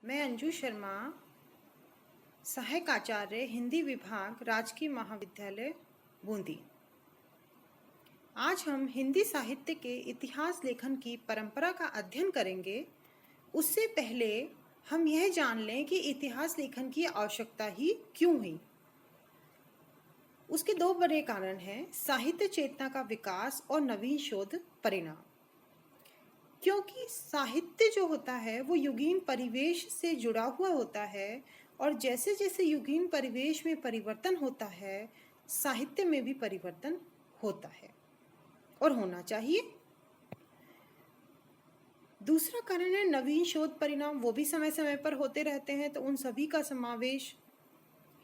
मैं अंजू शर्मा, सहायक आचार्य हिंदी विभाग, राजकीय महाविद्यालय बूंदी। आज हम हिंदी साहित्य के इतिहास लेखन की परंपरा का अध्ययन करेंगे। उससे पहले हम यह जान लें कि इतिहास लेखन की आवश्यकता ही क्यों हुई। उसके दो बड़े कारण हैं: साहित्य चेतना का विकास और नवीन शोध परिणाम। क्योंकि साहित्य जो होता है वो युगीन परिवेश से जुड़ा हुआ होता है, और जैसे जैसे युगीन परिवेश में परिवर्तन होता है, साहित्य में भी परिवर्तन होता है और होना चाहिए। दूसरा कारण है नवीन शोध परिणाम। वो भी समय समय पर होते रहते हैं, तो उन सभी का समावेश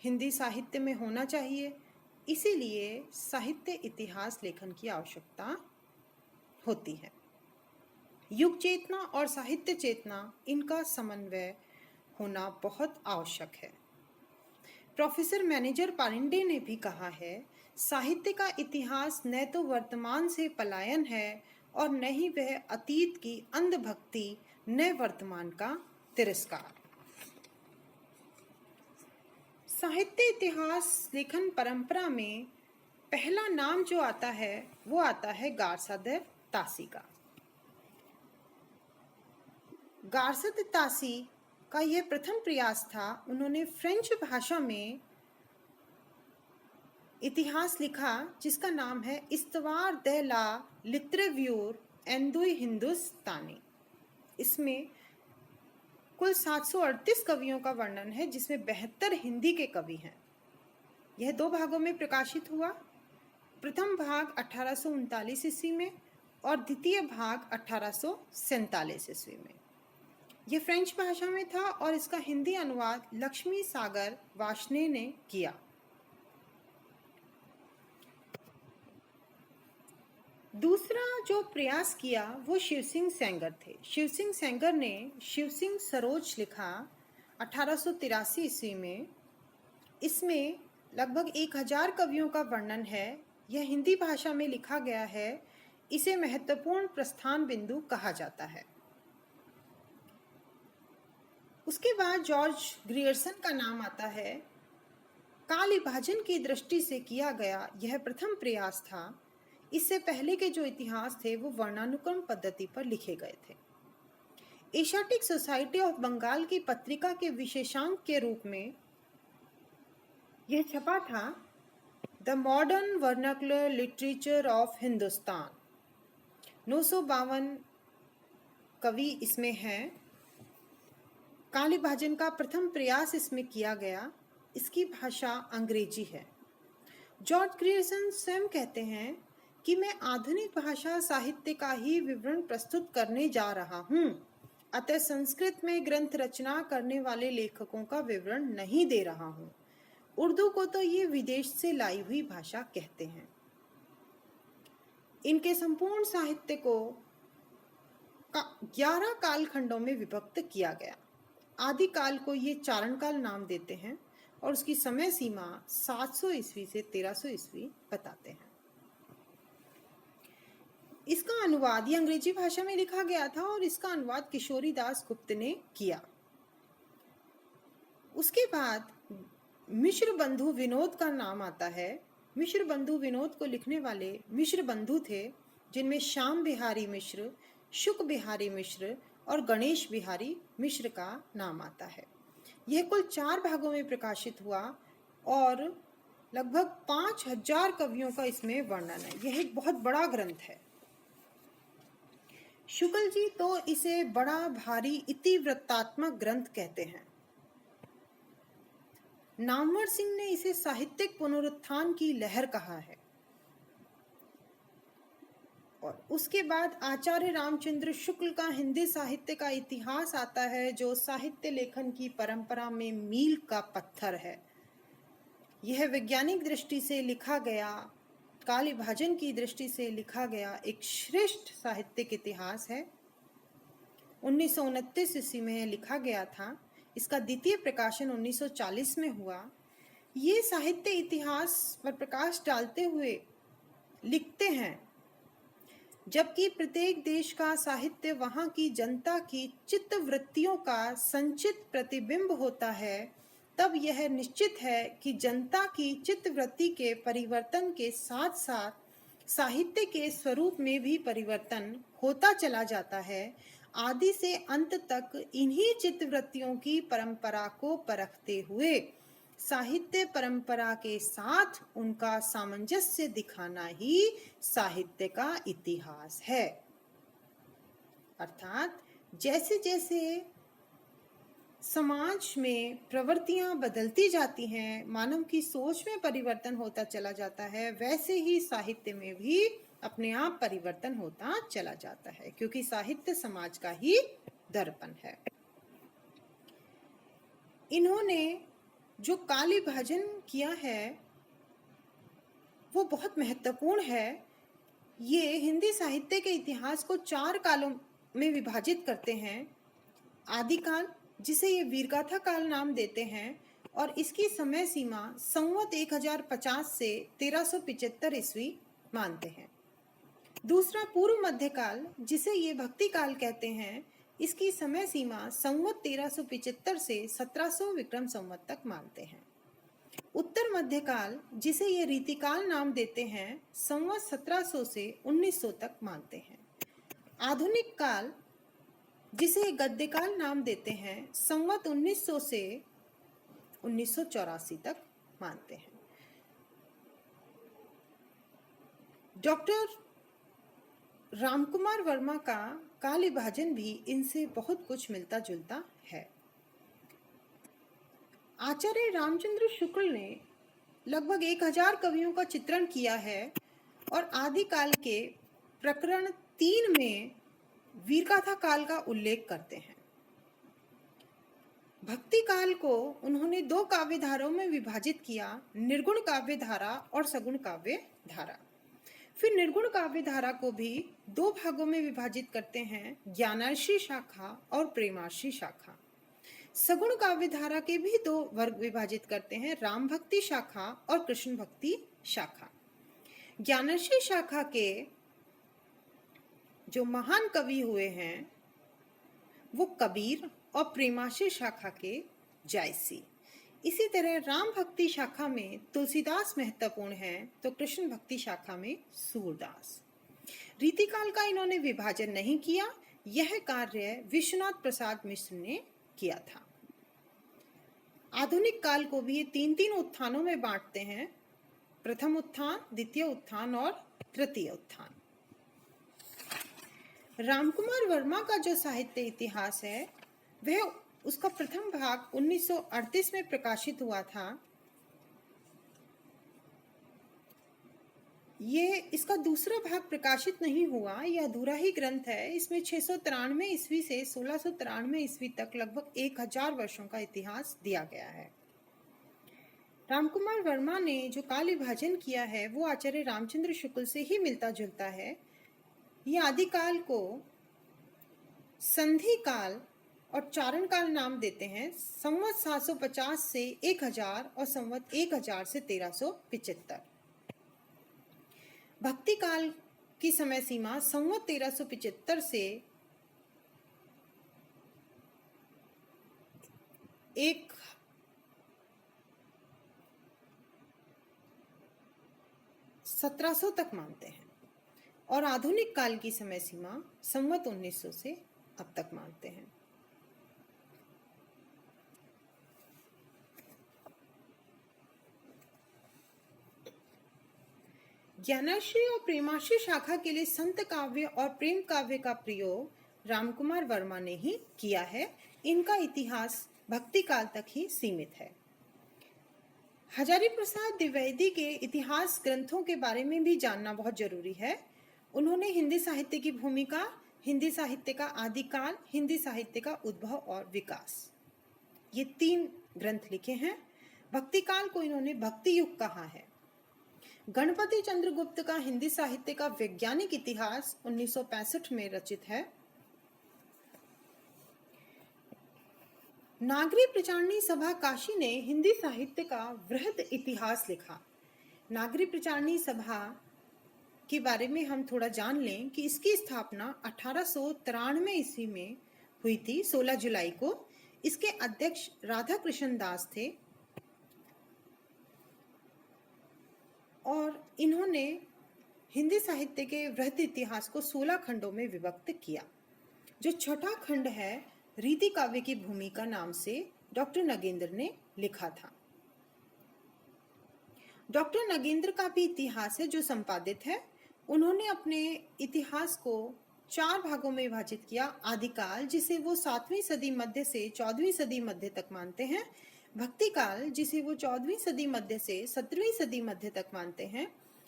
हिंदी साहित्य में होना चाहिए। इसीलिए साहित्य इतिहास लेखन की आवश्यकता होती है। युग चेतना और साहित्य चेतना, इनका समन्वय होना बहुत आवश्यक है। प्रोफेसर मैनेजर पांडे ने भी कहा है, साहित्य का इतिहास न तो वर्तमान से पलायन है और न ही वह अतीत की अंधभक्ति, न वर्तमान का तिरस्कार। साहित्य इतिहास लेखन परंपरा में पहला नाम जो आता है वो आता है गारसादेव तासी का। गारसादेव तासी का यह प्रथम प्रयास था। उन्होंने फ्रेंच भाषा में इतिहास लिखा, जिसका नाम है इस्तवार दे ला लिटरेव्यूर एंदुई हिंदुस्तानी। इसमें कुल 738 कवियों का वर्णन है, जिसमें 72 हिंदी के कवि हैं। यह दो भागों में प्रकाशित हुआ। प्रथम भाग 1839 ईस्वी में और द्वितीय भाग 1847 ईस्वी में। यह फ्रेंच भाषा में था और इसका हिंदी अनुवाद लक्ष्मी सागर वार्ष्णेय ने किया। दूसरा जो प्रयास किया वो शिव सिंह सेंगर थे। शिव सिंह सेंगर ने शिव सिंह सरोज लिखा 1883 ईस्वी में। इसमें लगभग 1000 कवियों का वर्णन है। यह हिंदी भाषा में लिखा गया है। इसे महत्वपूर्ण प्रस्थान बिंदु कहा जाता है। उसके बाद जॉर्ज ग्रियर्सन का नाम आता है। काल विभाजन की दृष्टि से किया गया यह प्रथम प्रयास था। इससे पहले के जो इतिहास थे वो वर्णानुक्रम पद्धति पर लिखे गए थे। एशियाटिक सोसाइटी ऑफ बंगाल की पत्रिका के विशेषांक के रूप में यह छपा था, the modern vernacular literature of Hindustan. 952 कवि इसमें हैं। काल विभाजन का प्रथम प्रयास इसमें किया गया। इसकी भाषा अंग्रेजी है। जॉर्ज ग्रियर्सन स्वयं कहते हैं कि मैं आधुनिक भाषा साहित्य का ही विवरण प्रस्तुत करने जा रहा हूँ, अतः संस्कृत में ग्रंथ रचना करने वाले लेखकों का विवरण नहीं दे रहा हूँ। उर्दू को तो ये विदेश से लाई हुई भाषा कहते हैं। इनके संपूर्ण साहित्य को 11 कालखंडों में विभक्त किया गया। आदि काल को ये चारण काल नाम देते हैं और उसकी समय सीमा 700 ईस्वी से 1300 ईस्वी बताते हैं। इसका अनुवाद, ये अंग्रेजी भाषा में लिखा गया था और इसका अनुवाद किशोरी दास गुप्त ने किया। उसके बाद मिश्र बंधु विनोद का नाम आता है। मिश्र बंधु विनोद को लिखने वाले मिश्र बंधु थे, जिनमें श्याम बिहारी मिश्र, शुक बिहारी मिश्र और गणेश बिहारी मिश्र का नाम आता है। यह कुल 4 भागों में प्रकाशित हुआ और लगभग 5000 कवियों का इसमें वर्णन है। यह एक बहुत बड़ा ग्रंथ है। शुक्ल जी तो इसे बड़ा भारी इतिवृत्तात्मक ग्रंथ कहते हैं। नामवर सिंह ने इसे साहित्यिक पुनरुत्थान की लहर कहा है। और उसके बाद आचार्य रामचंद्र शुक्ल का हिंदी साहित्य का इतिहास आता है, जो साहित्य लेखन की परंपरा में मील का पत्थर है। यह वैज्ञानिक दृष्टि से लिखा गया, काल विभाजन की दृष्टि से लिखा गया एक श्रेष्ठ साहित्यिक इतिहास है। 1929 ईस्वी में लिखा गया था। इसका द्वितीय प्रकाशन 1940 में हुआ। ये साहित्य इतिहास पर प्रकाश डालते हुए लिखते हैं, जबकि प्रत्येक देश का साहित्य वहाँ की जनता की चित्तवृत्तियों का संचित प्रतिबिंब होता है, तब यह निश्चित है कि जनता की चित्तवृत्ति के परिवर्तन के साथ साथ साहित्य के स्वरूप में भी परिवर्तन होता चला जाता है। आदि से अंत तक इन्हीं चित्तवृत्तियों की परंपरा को परखते हुए साहित्य परंपरा के साथ उनका सामंजस्य दिखाना ही साहित्य का इतिहास है। अर्थात जैसे जैसे समाज में प्रवृत्तियां बदलती जाती हैं, मानव की सोच में परिवर्तन होता चला जाता है, वैसे ही साहित्य में भी अपने आप परिवर्तन होता चला जाता है, क्योंकि साहित्य समाज का ही दर्पण है। इन्होंने जो काली भाजन किया है वो बहुत महत्वपूर्ण है। ये हिंदी साहित्य के इतिहास को 4 कालों में विभाजित करते हैं। आदिकाल, जिसे ये वीरगाथा काल नाम देते हैं, और इसकी समय सीमा संवत 1050 से 1375 ईस्वी मानते हैं। दूसरा पूर्व मध्यकाल, जिसे ये भक्ति काल कहते हैं, इसकी समय सीमा संवत 1375 से 1700 विक्रम संवत तक मानते हैं। उत्तर मध्यकाल, जिसे ये रीतिकाल नाम देते हैं, संवत 1700 से 1900 तक मानते हैं। आधुनिक काल, जिसे गद्यकाल नाम देते हैं, संवत 1900 से 1984 तक मानते हैं। डॉक्टर रामकुमार वर्मा का काली भाजन भी इनसे बहुत कुछ मिलता जुलता है। आचार्य रामचंद्र शुक्ल ने लगभग 1000 कवियों का चित्रण किया है और आदिकाल के प्रकरण 3 में वीरगाथा काल का उल्लेख करते हैं। भक्ति काल को उन्होंने 2 काव्य धाराओं में विभाजित किया, निर्गुण काव्य धारा और सगुण काव्य धारा। फिर निर्गुण काव्य धारा को भी 2 भागों में विभाजित करते हैं, ज्ञानार्षी शाखा और प्रेमार्षी शाखा। सगुण काव्य धारा के भी 2 वर्ग विभाजित करते हैं, राम भक्ति शाखा और कृष्ण भक्ति शाखा। ज्ञानार्षी शाखा के जो महान कवि हुए हैं वो कबीर और प्रेमार्षी शाखा के जायसी। इसी तरह राम भक्ति शाखा में तुलसीदास महत्वपूर्ण है, तो कृष्ण भक्ति शाखा में सूरदास। रीतिकाल का इन्होंने विभाजन नहीं किया, यह कार्य विश्वनाथ प्रसाद मिश्र ने किया था। आधुनिक काल को भी ये 3-3 उत्थानों में बांटते हैं, प्रथम उत्थान, द्वितीय उत्थान और तृतीय उत्थान। रामकुमार वर्मा का जो साहित्य इतिहास है वह उसका प्रथम भाग 1938 में प्रकाशित हुआ था। ये इसका दूसरा भाग प्रकाशित नहीं हुआ, यह अधूरा ही ग्रंथ है। इसमें 693 ईस्वी से 1693 ईस्वी तक लगभग 1000 वर्षों का इतिहास दिया गया है। रामकुमार वर्मा ने जो काली भाजन किया है वो आचार्य रामचंद्र शुक्ल से ही मिलता जुलता है। ये आदिकाल को संधि काल और चारण काल नाम देते हैं, संवत 750 से 1000 और संवत 1000 से 1375। भक्ति काल की समय सीमा संवत 1375 से 1700 तक मानते हैं और आधुनिक काल की समय सीमा संवत 1900 से अब तक मानते हैं। ज्ञानार्षी और प्रेमार्षी शाखा के लिए संत काव्य और प्रेम काव्य का प्रयोग रामकुमार वर्मा ने ही किया है। इनका इतिहास भक्ति काल तक ही सीमित है। हजारी प्रसाद द्विवेदी के इतिहास ग्रंथों के बारे में भी जानना बहुत जरूरी है। उन्होंने हिंदी साहित्य की भूमिका, हिंदी साहित्य का आदिकाल, हिंदी साहित्य का उद्भव और विकास, ये 3 ग्रंथ लिखे हैं। भक्ति काल को इन्होंने भक्ति युग कहा है। गणपति चंद्रगुप्त का हिंदी साहित्य का वैज्ञानिक इतिहास 1965 में रचित है। नागरी प्रचारणी सभा काशी ने हिंदी साहित्य का वृहद इतिहास लिखा। नागरी प्रचारणी सभा के बारे में हम थोड़ा जान लें कि इसकी स्थापना 1893 ईस्वी में हुई थी, 16 जुलाई को। इसके अध्यक्ष राधा कृष्ण दास थे और इन्होंने हिंदी साहित्य के वृहद इतिहास को 16 खंडों में विभक्त किया। जो छठा खंड है, रीति काव्य की भूमिका नाम से डॉक्टर नगेंद्र ने लिखा था। डॉक्टर नगेंद्र का भी इतिहास है जो संपादित है। उन्होंने अपने इतिहास को 4 भागों में विभाजित किया। आदिकाल, जिसे वो 7वीं सदी मध्य से 14वीं सदी मध्य तक मानते हैं। भक्तिकाल, जिसे वो 14वीं सदी मध्य से 17वीं सदी मध्य तक मानते हैं।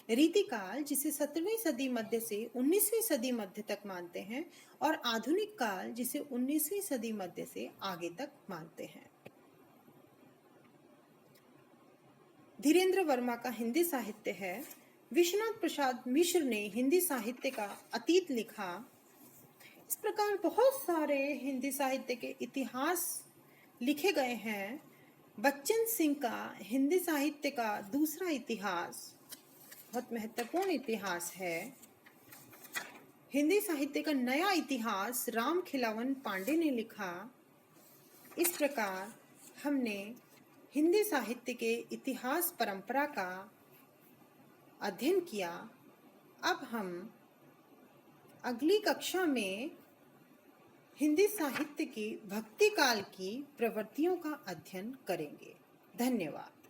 रीतिकाल, जिसे 17वीं सदी मध्य से 19वीं सदी मध्य तक मानते हैं। और आधुनिक काल, जिसे 19वीं सदी मध्य से आगे तक मानते हैं। धीरेन्द्र वर्मा का हिंदी साहित्य है। विश्वनाथ प्रसाद मिश्र ने हिंदी साहित्य का अतीत लिखा। इस प्रकार बहुत सारे हिंदी साहित्य के इतिहास लिखे गए हैं। बच्चन सिंह का हिंदी साहित्य का दूसरा इतिहास बहुत महत्वपूर्ण इतिहास है। हिंदी साहित्य का नया इतिहास राम खिलावन पांडे ने लिखा। इस प्रकार हमने हिंदी साहित्य के इतिहास परंपरा का अध्ययन किया। अब हम अगली कक्षा में हिंदी साहित्य की भक्ति काल की प्रवृत्तियों का अध्ययन करेंगे। धन्यवाद।